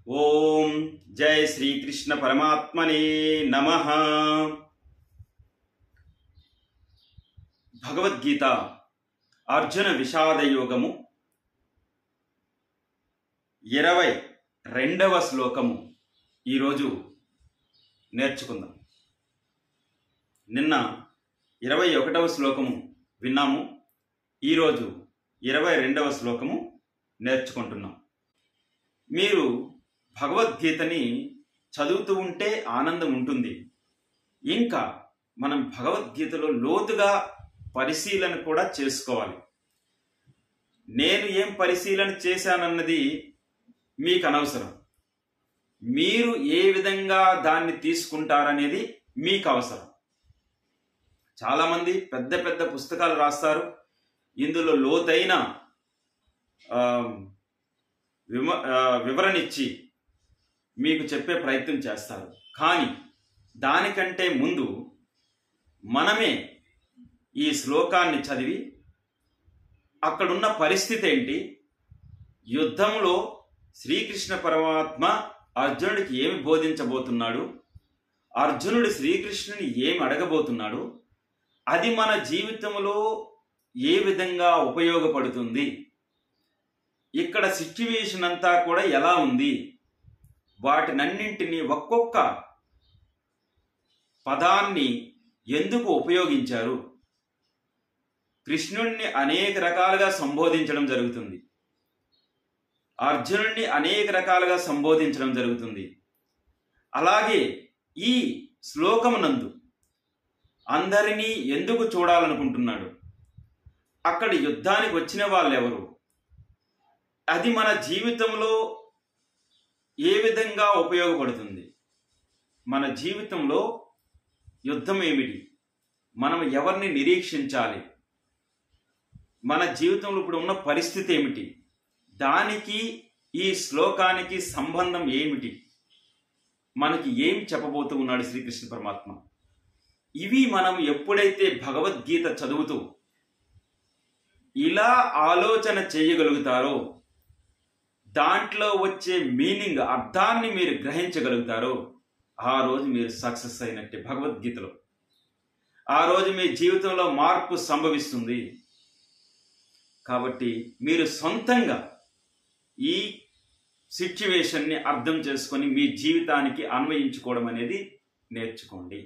ఓం జై శ్రీకృష్ణ పరమాత్మనే నమః. భగవద్గీత అర్జున విషాద యోగము 22వ శ్లోకము ఈరోజు నేర్చుకుందాం. నిన్న 21వ శ్లోకము విన్నాము. ఈరోజు 22వ శ్లోకము నేర్చుకుంటున్నాం. మీరు భగవద్గీతని చదువుతూ ఉంటే ఆనందం ఉంటుంది. ఇంకా మనం భగవద్గీతలో లోతుగా పరిశీలన కూడా చేసుకోవాలి. నేను ఏం పరిశీలన చేశానన్నది మీకు అనవసరం. మీరు ఏ విధంగా దాన్ని తీసుకుంటారనేది మీకు అవసరం. చాలామంది పెద్ద పెద్ద పుస్తకాలు రాస్తారు. ఇందులో లోతైన వివరణ ఇచ్చి మీకు చెప్పే ప్రయత్నం చేస్తారు. కానీ దానికంటే ముందు మనమే ఈ శ్లోకాన్ని చదివి అక్కడున్న పరిస్థితి ఏంటి, యుద్ధంలో శ్రీకృష్ణ పరమాత్మ అర్జునుడికి ఏమి బోధించబోతున్నాడు, అర్జునుడు శ్రీకృష్ణుని ఏమి అడగబోతున్నాడు, అది మన జీవితంలో ఏ విధంగా ఉపయోగపడుతుంది, ఇక్కడ సిచ్యువేషన్ అంతా కూడా ఎలా ఉంది, వాటినన్నింటినీ ఒక్కొక్క పదాన్ని ఎందుకు ఉపయోగించారు, కృష్ణుణ్ణి అనేక రకాలుగా సంబోధించడం జరుగుతుంది, అర్జునుడిని అనేక రకాలుగా సంబోధించడం జరుగుతుంది. అలాగే ఈ శ్లోకమునందు అందరినీ ఎందుకు చూడాలనుకుంటున్నాడు, అక్కడ యుద్ధానికి వచ్చిన వాళ్ళు ఎవరు, అది మన జీవితంలో ఏ విధంగా ఉపయోగపడుతుంది, మన జీవితంలో యుద్ధం ఏమిటి, మనం ఎవరిని నిరీక్షించాలి, మన జీవితంలో ఇప్పుడు ఉన్న పరిస్థితి ఏమిటి, దానికి ఈ శ్లోకానికి సంబంధం ఏమిటి, మనకి ఏం చెప్పబోతూ ఉన్నాడు శ్రీకృష్ణ పరమాత్మ. ఇవి మనం ఎప్పుడైతే భగవద్గీత చదువుతూ ఇలా ఆలోచన చేయగలుగుతారో, దాంట్లో వచ్చే మీనింగ్ అర్థాన్ని మీరు గ్రహించగలుగుతారో, ఆ రోజు మీరు సక్సెస్ అయినట్టే భగవద్గీతలో. ఆ రోజు మీ జీవితంలో మార్పు సంభవిస్తుంది. కాబట్టి మీరు సొంతంగా ఈ సిచ్యువేషన్ని అర్థం చేసుకొని మీ జీవితానికి అన్వయించుకోవడం అనేది నేర్చుకోండి.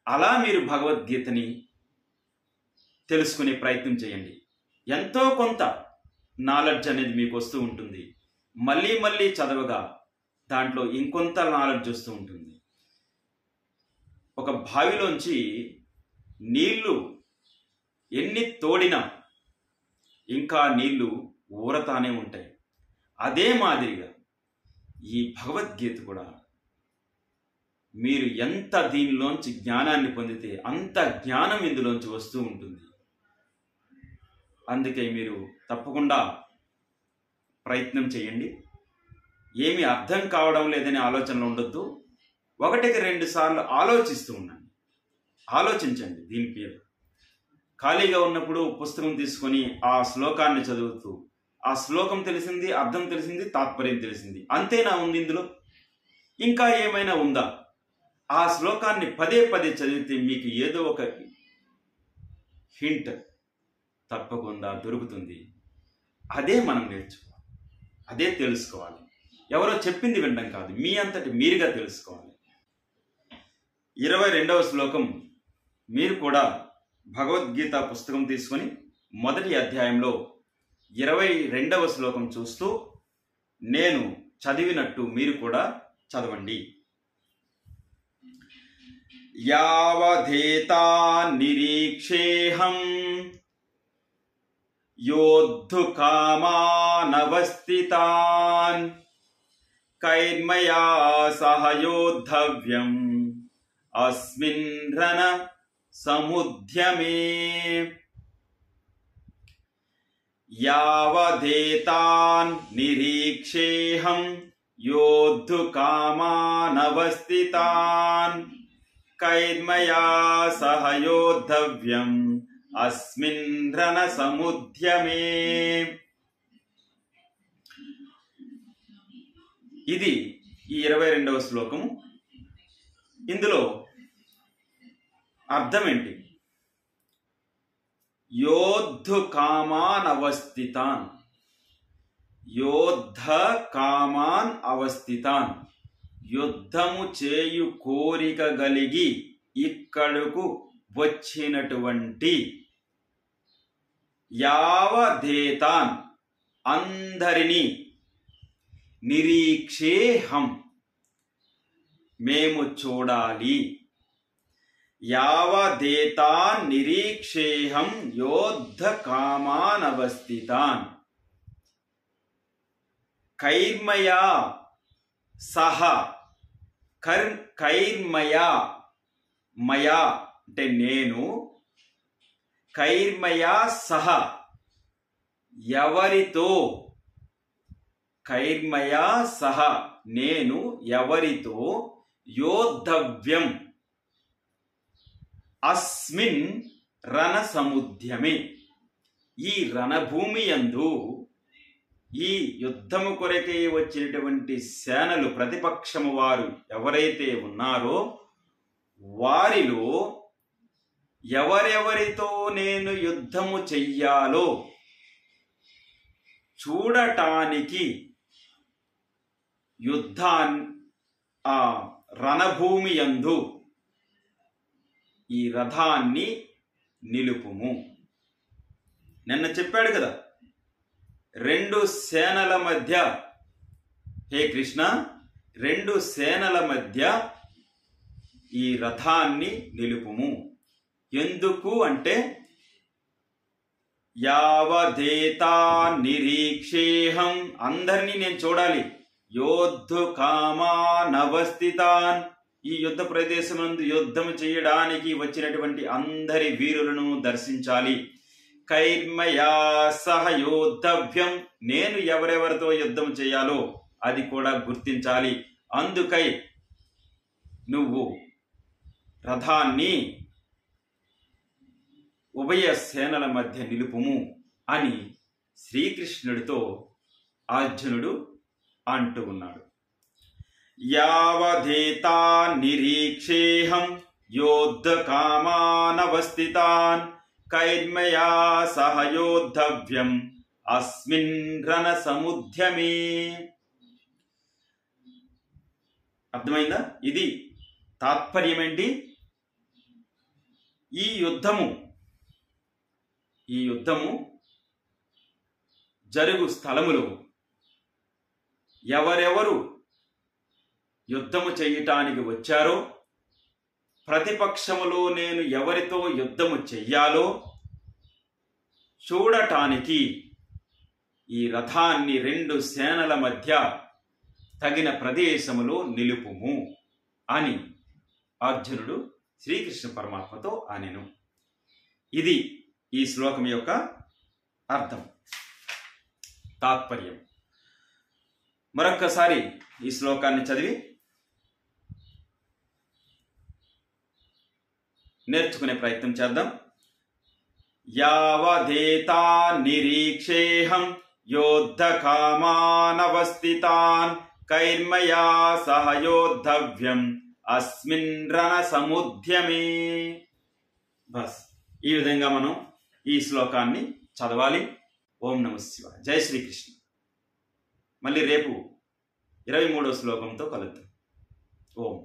అలా మీరు భగవద్గీతని తెలుసుకునే ప్రయత్నం చేయండి. ఎంతో కొంత నాలెడ్జ్ అనేది మీకు వస్తూ ఉంటుంది. మళ్ళీ మళ్ళీ చదవగా దాంట్లో ఇంకొంత నాలెడ్జ్ వస్తూ ఉంటుంది. ఒక బావిలోంచి నీళ్లు ఎన్ని తోడినా ఇంకా నీళ్లు ఊరతానే ఉంటాయి. అదే మాదిరిగా ఈ భగవద్గీత కూడా మీరు ఎంత దీనిలోంచి జ్ఞానాన్ని పొందితే అంత జ్ఞానం ఇందులోంచి వస్తూ ఉంటుంది. అందుకే మీరు తప్పకుండా ప్రయత్నం చేయండి. ఏమి అర్థం కావడం లేదనే ఆలోచనలో ఉండొద్దు. 1-2 సార్లు ఆలోచిస్తూ ఉండండి. ఆలోచించండి. దీని పేరు ఖాళీగా ఉన్నప్పుడు పుస్తకం తీసుకొని ఆ శ్లోకాన్ని చదువుతూ ఆ శ్లోకం తెలిసింది, అర్థం తెలిసింది, తాత్పర్యం తెలిసింది, అంతేనా ఉంది ఇందులో, ఇంకా ఏమైనా ఉందా? ఆ శ్లోకాన్ని పదే పదే చదివితే మీకు ఏదో ఒక హింట్ తప్పకుండా దొరుకుతుంది. అదే మనం నేర్చుకోవాలి, అదే తెలుసుకోవాలి. ఎవరో చెప్పింది వినడం కాదు, మీ అంతటి మీరుగా తెలుసుకోవాలి. 22వ శ్లోకం మీరు కూడా భగవద్గీత పుస్తకం తీసుకొని మొదటి అధ్యాయంలో 22వ శ్లోకం చూస్తూ నేను చదివినట్టు మీరు కూడా చదవండి. యావధేతాన్ నిరీక్షేహం యోద్ధుకామానవస్థితాన్ కైర్మయా సహ యోద్ధవ్యం అస్మిన్ రణ సముద్యమే. యావధేతాన్ నిరీక్షేహం యోద్ధుకామానవస్థితాన్ కైర్మయా సహ యోద్ధవ్యం అస్మిన్ రణ సముద్యమే. ఇది ఈ 22వ శ్లోకము. ఇందులో అర్థం ఏంటి? యోద్ధు కామాన్ అవస్థితాన్, యోద్ధ కామాన్ అవస్థితాన్, యుద్ధము చేయు కోరిక కలిగి ఇక్కడకు వచ్చినటువంటి యావదేతాన్ అందరినీ నిరీక్షేహం మేము చూడాలి. యావదేతాన్ నిరీక్షేహం యోద్ధ కామాన్ అవస్థితాన్. కైర్మయా సహ, కైర్మయా, మయా అంటే నేను, కైర్మయా సహ ఎవరితో, కైర్మయా సహ నేను ఎవరితో, యోద్ధవ్యం అస్మిన్ రణసముద్యమే ఈ రణభూమి యందు, ఈ యుద్ధము కొరకై వచ్చినటువంటి సేనలు ప్రతిపక్షము వారు ఎవరైతే ఉన్నారో వారిలో ఎవరెవరితో నేను యుద్ధము చెయ్యాలో చూడటానికి ఆ రణభూమి యందు ఈ రథాన్ని నిలుపుము. నిన్న చెప్పాడు కదా, 2 సేనల మధ్య, హే కృష్ణ 2 సేనల మధ్య ఈ రథాన్ని నిలుపుము. ఎందుకు అంటే యావదేతా నిరీక్షేహం అందరినీ నేను చూడాలి. యోద్ధు కామానవస్థితాన్ ఈ యుద్ధ ప్రదేశమందు యుద్ధం చేయడానికి వచ్చినటువంటి అందరి వీరులను దర్శించాలి. కైర్మయా సహ యోద్ధవ్యం నేను ఎవరెవరితో యుద్ధం చేయాలో అది కూడా గుర్తించాలి. అందుకై నువ్వు రథాన్ని ఉభయ సేనల మధ్య నిలుపుము అని శ్రీకృష్ణుడితో అర్జునుడు అంటూ ఉన్నాడు. యావదేతా నిరీక్షేహం యోద్ధ కామానవస్థితాన్ కైర్మయా సహ యోద్ధవ్యం అస్మిన్ రణసముద్యమే. అర్థమైందా? ఇది తాత్పర్యం ఏంటి? ఈ యుద్ధము జరుగు స్థలములో ఎవరెవరు యుద్ధము చేయటానికి వచ్చారో, ప్రతిపక్షములో నేను ఎవరితో యుద్ధము చెయ్యాలో చూడటానికి ఈ రథాన్ని 2 సేనల మధ్య తగిన ప్రదేశములో నిలుపుము అని అర్జునుడు శ్రీకృష్ణ పరమాత్మతో అనెను. ఇది ఈ శ్లోకం యొక్క అర్థం, తాత్పర్యం. మరొక్కసారి ఈ శ్లోకాన్ని చదివి నేర్చుకునే ప్రయత్నం చేద్దాం. యావదేతా నిరీక్షేహం యోద్ధ కామానవస్థితాన్ కైర్మయా సహ యోద్ధవ్యం అస్మిన్ రణసముద్యమే. బస్ ఈ విధంగా మనం ఈ శ్లోకాన్ని చదవాలి. ఓం నమః శివాయ. జై శ్రీకృష్ణ. మళ్ళీ రేపు 23వ శ్లోకంతో కలుద్దాం. ఓం.